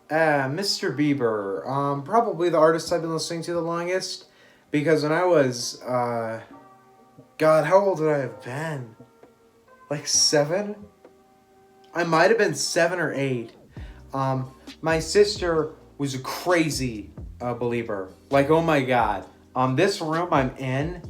Mr. Bieber, probably the artist I've been listening to the longest, because when I was, God, how old would I have been? Like 7? I might have been 7 or 8. My sister was a crazy believer. Like, oh my God. This room I'm in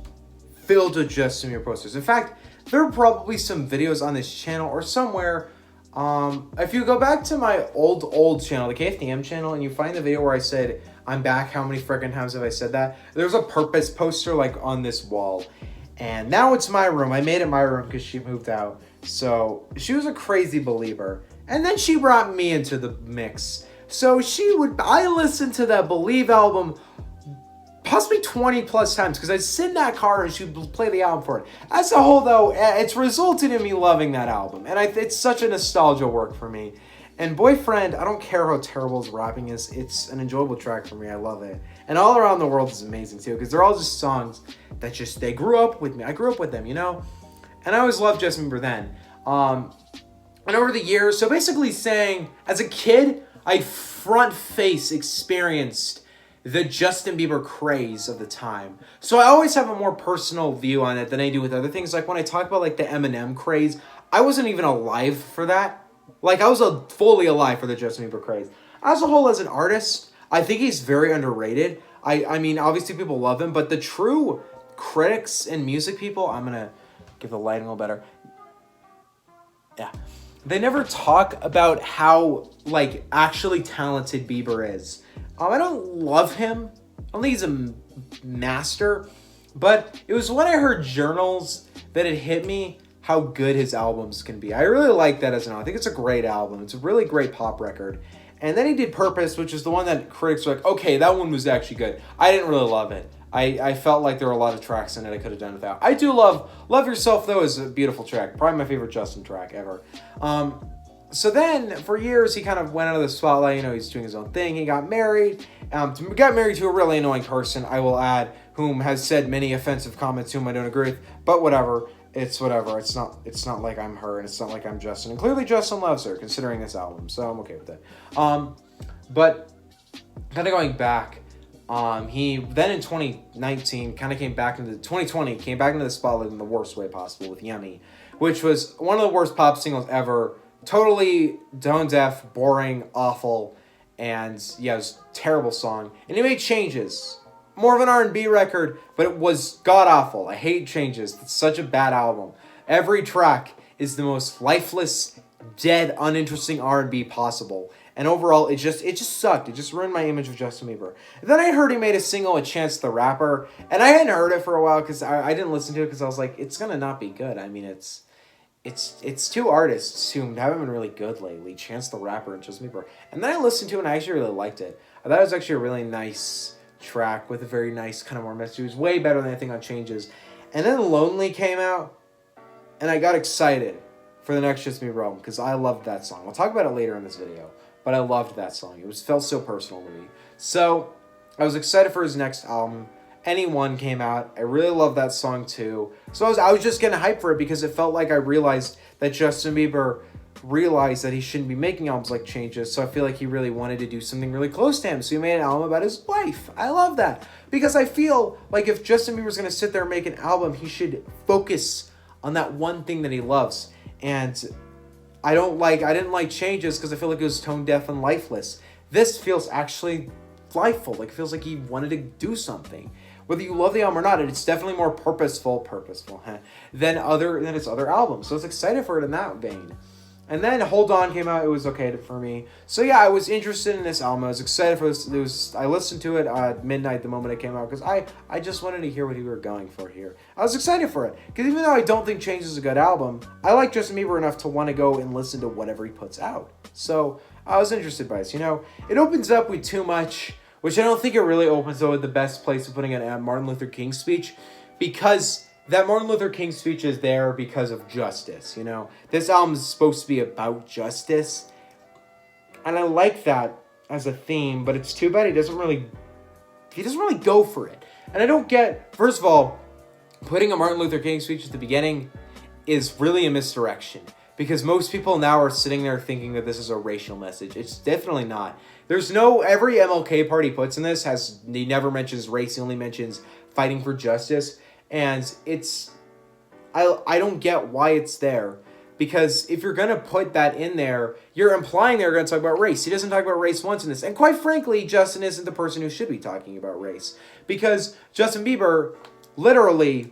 filled with Justin Bieber posters. In fact, there are probably some videos on this channel or somewhere. If you go back to my old channel, the KFDM channel, and you find the video where I said, I'm back, how many freaking times have I said that? There's a purpose poster like on this wall. And now it's my room. I made it my room because she moved out. So she was a crazy believer. And then she brought me into the mix. So I listened to that Believe album possibly 20 plus times because I'd sit in that car and she'd play the album for it. As a whole, though, it's resulted in me loving that album. And it's such a nostalgia work for me. And Boyfriend, I don't care how terrible his rapping is. It's an enjoyable track for me. I love it. And All Around the World is amazing, too, because they're all just songs that they grew up with me. I grew up with them, you know? And I always loved Justin Bieber then. And over the years, so basically saying, as a kid, I front face experienced the Justin Bieber craze of the time. So I always have a more personal view on it than I do with other things. Like when I talk about like the Eminem craze, I wasn't even alive for that. Like I was fully alive for the Justin Bieber craze. As a whole, as an artist, I think he's very underrated. I mean, obviously people love him, but the true critics and music people, I'm gonna give the lighting a little better. Yeah. They never talk about how, like, actually talented Bieber is. I don't love him. I don't think he's a master. But it was when I heard Journals that it hit me how good his albums can be. I really like that as an album. I think it's a great album. It's a really great pop record. And then he did Purpose, which is the one that critics were like, okay, that one was actually good. I didn't really love it. I felt like there were a lot of tracks in it I could have done without. I do love Yourself, though, is a beautiful track. Probably my favorite Justin track ever. So then, for years, he kind of went out of the spotlight. You know, he's doing his own thing. He got married. Got married to a really annoying person, I will add, whom has said many offensive comments whom I don't agree with. But whatever. It's whatever. It's not like I'm her, and it's not like I'm Justin. And clearly Justin loves her, considering this album. So I'm okay with that. But kind of going back, he then in 2019 kind of came back into 2020, came back into the spotlight in the worst way possible with Yummy, which was one of the worst pop singles ever. Totally tone deaf, boring, awful, and yeah, it was a terrible song. And he made Changes. More of an R&B record, but it was god-awful. I hate Changes. It's such a bad album. Every track is the most lifeless, dead, uninteresting R&B possible. And overall, it just sucked. It just ruined my image of Justin Bieber. And then I heard he made a single with Chance the Rapper, and I hadn't heard it for a while because I didn't listen to it because I was like, it's gonna not be good. I mean, it's two artists who haven't been really good lately, Chance the Rapper and Justin Bieber. And then I listened to it and I actually really liked it. I thought it was actually a really nice track with a very nice kind of more message. It was way better than anything on Changes. And then Lonely came out, and I got excited for the next Justin Bieber album because I loved that song. I'll talk about it later in this video, but I loved that song. It felt so personal to me. So I was excited for his next album. Anyone came out. I really love that song too. So I was just getting hyped for it because it felt like I realized that Justin Bieber realized that he shouldn't be making albums like Changes. So I feel like he really wanted to do something really close to him. So he made an album about his wife. I love that because I feel like if Justin Bieber's going to sit there and make an album, he should focus on that one thing that he loves. And I didn't like Changes because I feel like it was tone deaf and lifeless. This feels actually lifeful. Like it feels like he wanted to do something. Whether you love the album or not, it's definitely more purposeful, than its other albums. So I was excited for it in that vein. And then Hold On came out. It was okay for me. So yeah, I was interested in this album. I was excited for this. I listened to it at midnight the moment it came out because I just wanted to hear what he were going for here. I was excited for it because even though I don't think Change is a good album, I like Justin Bieber enough to want to go and listen to whatever he puts out. So I was interested by this. You know, it opens up with Too Much, which I don't think it really opens up with the best place of putting it at Martin Luther King's speech, because that Martin Luther King speech is there because of justice, you know? This album is supposed to be about justice, and I like that as a theme, but it's too bad he doesn't really go for it. And I don't get, first of all, putting a Martin Luther King speech at the beginning is really a misdirection. because most people now are sitting there thinking that this is a racial message. It's definitely not. There's no, every MLK part he puts in this he never mentions race, he only mentions fighting for justice, and it's, I don't get why it's there. Because if you're going to put that in there, you're implying they're going to talk about race. He doesn't talk about race once in this. And quite frankly, Justin isn't the person who should be talking about race. Because Justin Bieber, literally,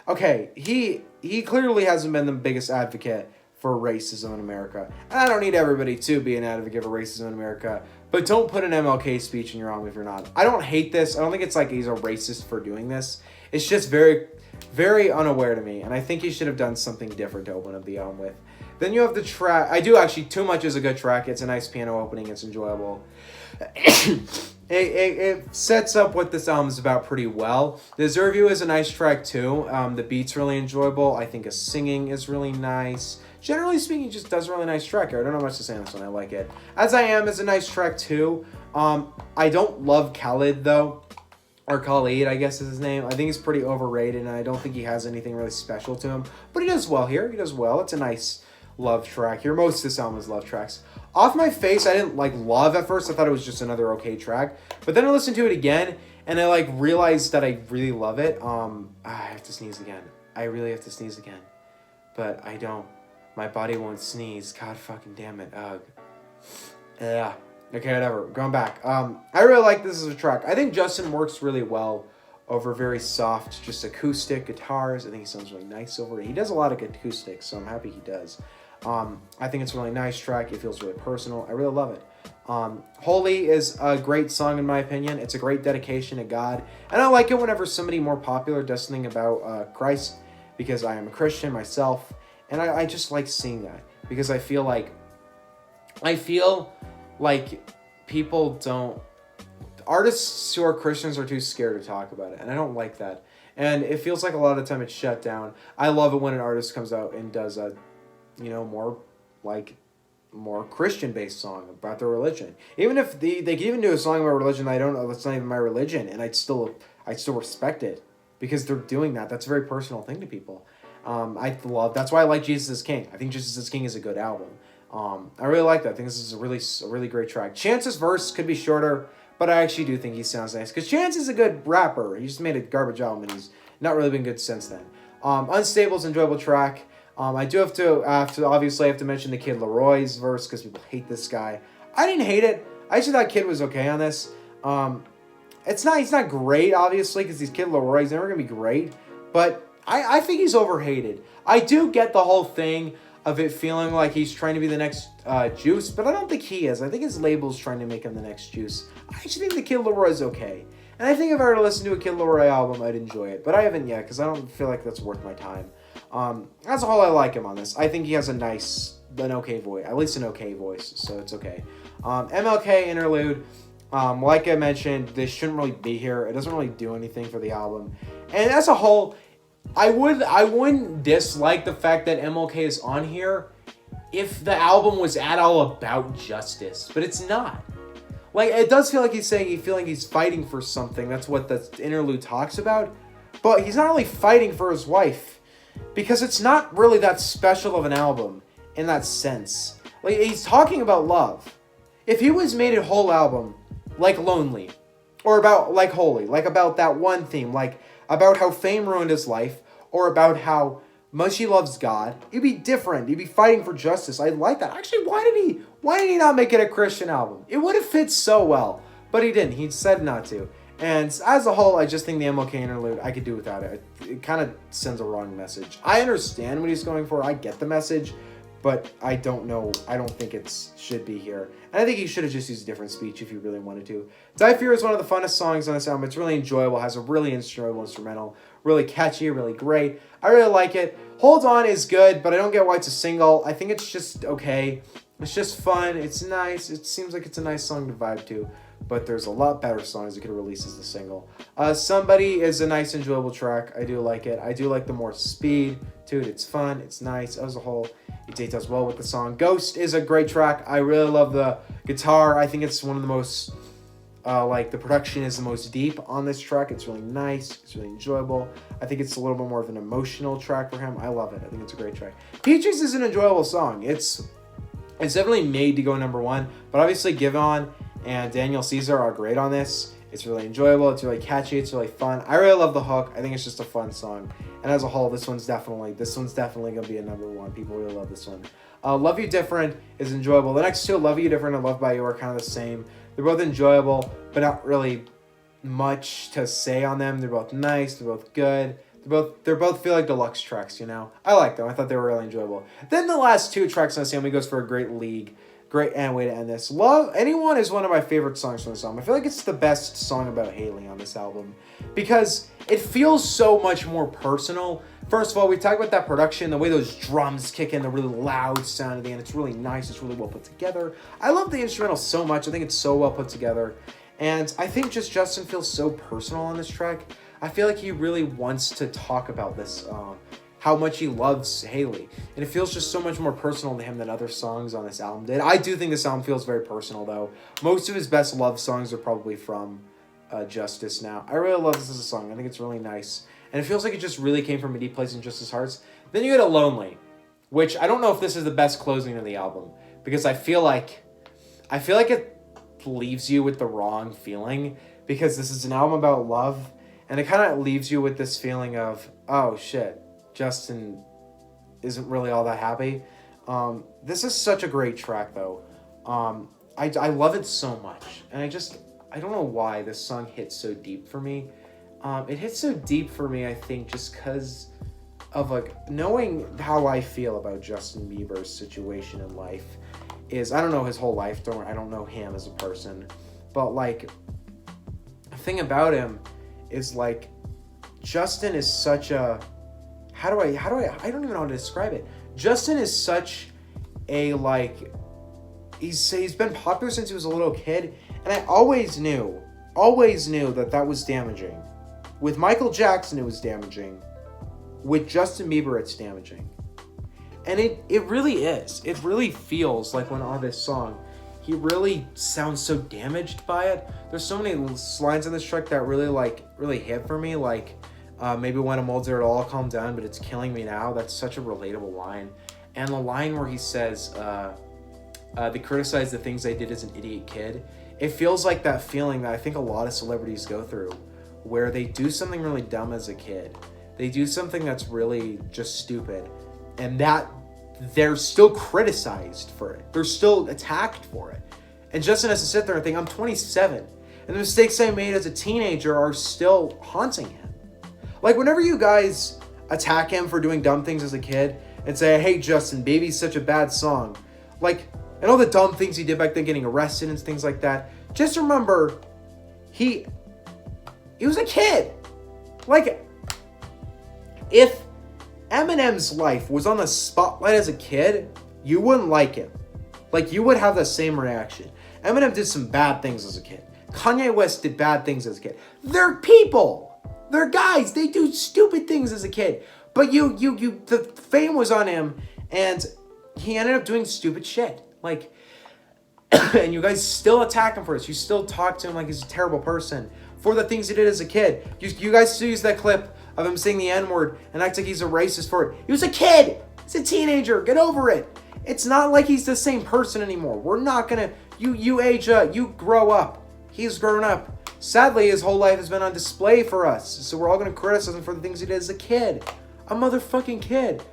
okay, he clearly hasn't been the biggest advocate for racism in America. And I don't need everybody to be an advocate for racism in America. But don't put an MLK speech in your album if you're not. I don't hate this. I don't think it's like he's a racist for doing this. It's just very, very unaware to me. And I think he should have done something different to open up the album with. Then you have the track. I do actually. Too Much is a good track. It's a nice piano opening. It's enjoyable. It sets up what this album is about pretty well. Deserve You is a nice track too. The beat's really enjoyable. I think his singing is really nice. Generally speaking, he just does a really nice track here. I don't know much to say on this one. I like it. As I Am is a nice track too. I don't love Khalid though. Or Khalid, I guess is his name. I think he's pretty overrated, and I don't think he has anything really special to him. But he does well here. He does well. It's a nice love track here. Most of this album is love tracks. Off My Face, I didn't love at first. I thought it was just another okay track. But then I listened to it again, and I realized that I really love it. I have to sneeze again. I really have to sneeze again. But I don't. My body won't sneeze. God fucking damn it. Ugh. Yeah. Okay, whatever. Going back. I really like this as a track. I think Justin works really well over very soft, just acoustic guitars. I think he sounds really nice over it. He does a lot of acoustics, so I'm happy he does. I think it's a really nice track. It feels really personal. I really love it. Holy is a great song in my opinion. It's a great dedication to God. And I like it whenever somebody more popular does something about Christ, because I am a Christian myself. And I just like seeing that, because I feel like people don't, artists who are Christians are too scared to talk about it, and I don't like that. And it feels like a lot of the time it's shut down. I love it when an artist comes out and does a, more Christian-based song about their religion. Even if they can even do a song about religion I don't know, that's not even my religion, and I'd still respect it, because they're doing that. That's a very personal thing to people. That's why I like Jesus is King. I think Jesus is King is a good album. I really like that. I think this is a really great track. Chance's verse could be shorter, but I actually do think he sounds nice, because Chance is a good rapper. He just made a garbage album, and he's not really been good since then. Unstable's an enjoyable track. I do have to mention the Kid Leroy's verse, because people hate this guy. I didn't hate it. I actually thought Kid was okay on this. He's not great, obviously, because he's Kid Leroy. He's never going to be great, but I think he's overhated. I do get the whole thing of it feeling like he's trying to be the next Juice, but I don't think he is. I think his label's trying to make him the next Juice. I actually think the Kid Leroy's okay. And I think if I were to listen to a Kid Leroy album, I'd enjoy it. But I haven't yet, because I don't feel like that's worth my time. As a whole, I like him on this. I think he has an okay voice. At least an okay voice, so it's okay. MLK Interlude. Like I mentioned, this shouldn't really be here. It doesn't really do anything for the album. And as a whole, I wouldn't dislike the fact that MLK is on here if the album was at all about justice, but it's not. It does feel like he's fighting for something. That's what the interlude talks about. But he's not really fighting for his wife, because it's not really that special of an album in that sense. He's talking about love. If he was made a whole album like Lonely, or about like Holy, about that one theme, about how fame ruined his life, or about how much he loves God, it'd be different. He'd be fighting for justice. I like that. Actually, why did he not make it a Christian album? It would have fit so well, but he didn't. He said not to. And as a whole, I just think the MLK interlude, I could do without it. It kind of sends a wrong message. I understand what he's going for. I get the message, but I don't know. I don't think it should be here. And I think he should have just used a different speech if he really wanted to. Die Fear is one of the funnest songs on this album. It's really enjoyable. Has a really enjoyable instrumental. Really catchy. Really great. I really like it. Hold On is good, but I don't get why it's a single. I think it's just okay. It's just fun. It's nice. It seems like it's a nice song to vibe to. But there's a lot better songs you could release as a single. Somebody is a nice, enjoyable track. I do like it. I do like the more speed to it. It's fun. It's nice. As a whole, it does well with the song. Ghost is a great track. I really love the guitar. I think it's one of the most Like the production is the most deep on this track. It's really nice. It's really enjoyable. I think it's a little bit more of an emotional track for him. I love it. I think it's a great track. Peaches is an enjoyable song. It's definitely made to go number one, but obviously Givon and Daniel Caesar are great on this. It's really enjoyable. It's really catchy. It's really fun. I really love the hook. I think it's just a fun song. And as a whole, this one's definitely gonna be a number one. People really love this one. Love You Different is enjoyable. The next two, Love You Different and Love By You, are kind of the same. They're both enjoyable, but not really much to say on them. They're both nice. They're both good. They both feel like deluxe tracks, you know? I like them. I thought they were really enjoyable. Then the last two tracks on this album goes for a great league. Great way to end this. Love Anyone is one of my favorite songs from this album. I feel like it's the best song about Haley on this album because it feels so much more personal. First of all, we talk about that production, the way those drums kick in, the really loud sound at the end. It's really nice. It's really well put together. I love the instrumental so much. I think it's so well put together. And I think just Justin feels so personal on this track. I feel like he really wants to talk about this, how much he loves Haley. And it feels just so much more personal to him than other songs on this album did. I do think this album feels very personal, though. Most of his best love songs are probably from Justice now. I really love this as a song. I think it's really nice. And it feels like it just really came from a deep place in Justice's hearts. Then you get a Lonely, which I don't know if this is the best closing of the album, because I feel like it leaves you with the wrong feeling, because this is an album about love, and it kind of leaves you with this feeling of, oh shit, Justin isn't really all that happy. This is such a great track, though. I love it so much, and I don't know why this song hits so deep for me. It hits so deep for me, I think, just because of, like, knowing how I feel about Justin Bieber's situation in life is, I don't know his whole life, I don't know him as a person, but, like, the thing about him is, like, Justin is such a, I don't even know how to describe it. Justin is such a, like, he's been popular since he was a little kid, and I always knew that was damaging. With Michael Jackson, it was damaging. With Justin Bieber, it's damaging. And it really is. It really feels like when on this song, he really sounds so damaged by it. There's so many lines in this track that really hit for me. Like, maybe when I'm older, it'll all calm down, but it's killing me now. That's such a relatable line. And the line where he says, they criticize the things I did as an idiot kid. It feels like that feeling that I think a lot of celebrities go through, where they do something really dumb as a kid. They do something that's really just stupid, and that they're still criticized for it. They're still attacked for it. And Justin has to sit there and think, I'm 27, and the mistakes I made as a teenager are still haunting him. Like, whenever you guys attack him for doing dumb things as a kid and say, I hate Justin, Baby's such a bad song, like, and all the dumb things he did back then, getting arrested and things like that, just remember, he was a kid. Like, if Eminem's life was on the spotlight as a kid, you wouldn't like him. Like, you would have the same reaction. Eminem did some bad things as a kid. Kanye West did bad things as a kid. They're people. They're guys. They do stupid things as a kid. But the fame was on him, and he ended up doing stupid shit. Like, and you guys still attack him for this. You still talk to him like he's a terrible person for the things he did as a kid. You guys still use that clip of him saying the N-word and act like he's a racist for it. He was a kid. He's a teenager. Get over it. It's not like he's the same person anymore. We're not gonna, you age up, you grow up. He's grown up. Sadly, his whole life has been on display for us. So we're all gonna criticize him for the things he did as a kid. A motherfucking kid.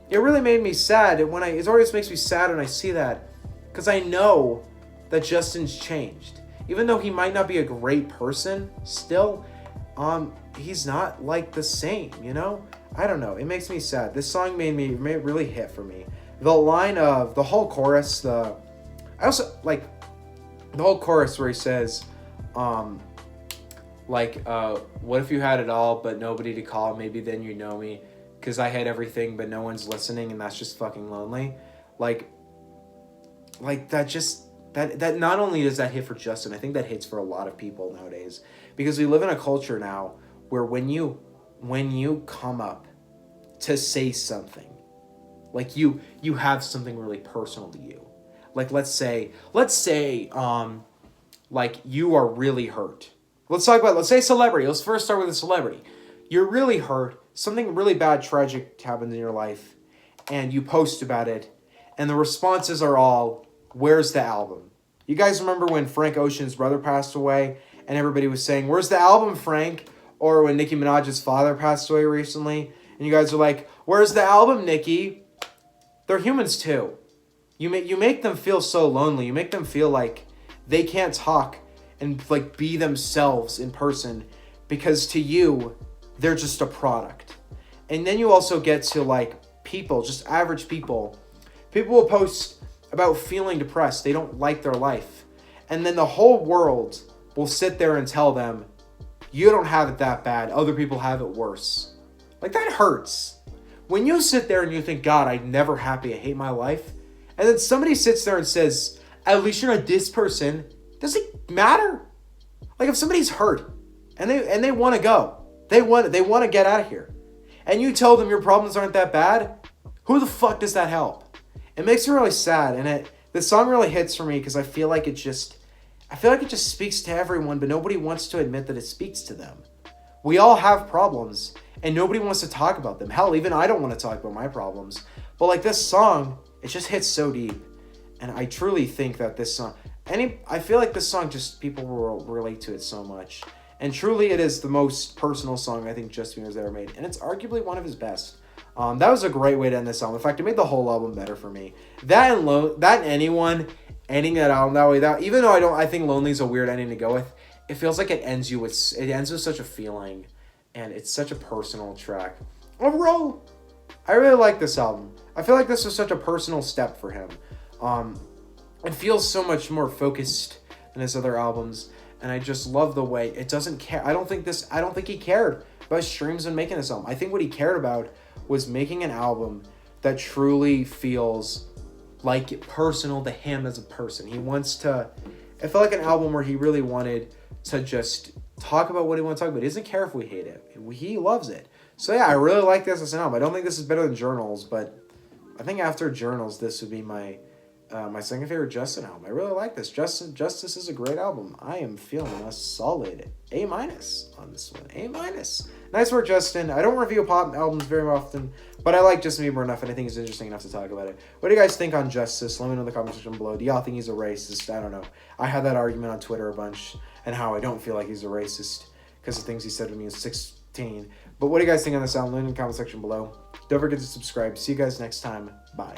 It really made me sad. It always makes me sad when I see that. Because I know that Justin's changed. Even though he might not be a great person, still, he's not like the same, you know? I don't know. It makes me sad. This song made really hit for me. The line of the whole chorus, I also like the whole chorus where he says, what if you had it all but nobody to call? Maybe then you know me, because I had everything but no one's listening, and that's just fucking lonely. Like that not only does that hit for Justin, I think that hits for a lot of people nowadays, because we live in a culture now where when you come up to say something, like you have something really personal to you. Like let's say like you are really hurt. Let's say celebrity. Let's first start with a celebrity. You're really hurt. Something really bad, tragic happened in your life, and you post about it, and the responses are all, where's the album? You guys remember when Frank Ocean's brother passed away, and everybody was saying, where's the album, Frank? Or when Nicki Minaj's father passed away recently, and you guys are like, where's the album, Nicki? They're humans too. You make them feel so lonely. You make them feel like they can't talk and like be themselves in person because to you, they're just a product. And then you also get to like people, just average people. People will post about feeling depressed. They don't like their life. And then the whole world will sit there and tell them, you don't have it that bad. Other people have it worse. Like that hurts. When you sit there and you think, God, I'm never happy. I hate my life. And then somebody sits there and says, at least you're not this person. Does it matter? Like if somebody's hurt and they want to go. They want to get out of here. And you tell them your problems aren't that bad. Who the fuck does that help? It makes me really sad. And the song really hits for me because I feel like it just speaks to everyone, but nobody wants to admit that it speaks to them. We all have problems and nobody wants to talk about them. Hell, even I don't want to talk about my problems. But like this song, it just hits so deep. And I truly think that this song, I feel like this song just, people will relate to it so much. And truly it is the most personal song I think Justin Bieber's ever made. And it's arguably one of his best. That was a great way to end this album. In fact, it made the whole album better for me. That and Anyone ending that album that way, even though I think Lonely's a weird ending to go with, it feels like it ends with such a feeling. And it's such a personal track. Overall, I really like this album. I feel like this was such a personal step for him. It feels so much more focused than his other albums, and I just love the way it doesn't care. I don't think he cared about streams when making this album. I think what he cared about was making an album that truly feels like personal to him as a person. It felt like an album where he really wanted to just talk about what he wants to talk about. He doesn't care if we hate it. He loves it. So yeah, I really like this as an album. I don't think this is better than Journals, but I think after Journals, this would be my second favorite Justin album. I really like this. Justice is a great album. I am feeling a solid A- on this one. A-. Nice work, Justin. I don't review pop albums very often, but I like Justin Bieber enough, and I think he's interesting enough to talk about it. What do you guys think on Justice? Let me know in the comment section below. Do y'all think he's a racist? I don't know. I had that argument on Twitter a bunch, and how I don't feel like he's a racist because of things he said to me at 16. But what do you guys think on this album? Let me know in the comment section below. Don't forget to subscribe. See you guys next time. Bye.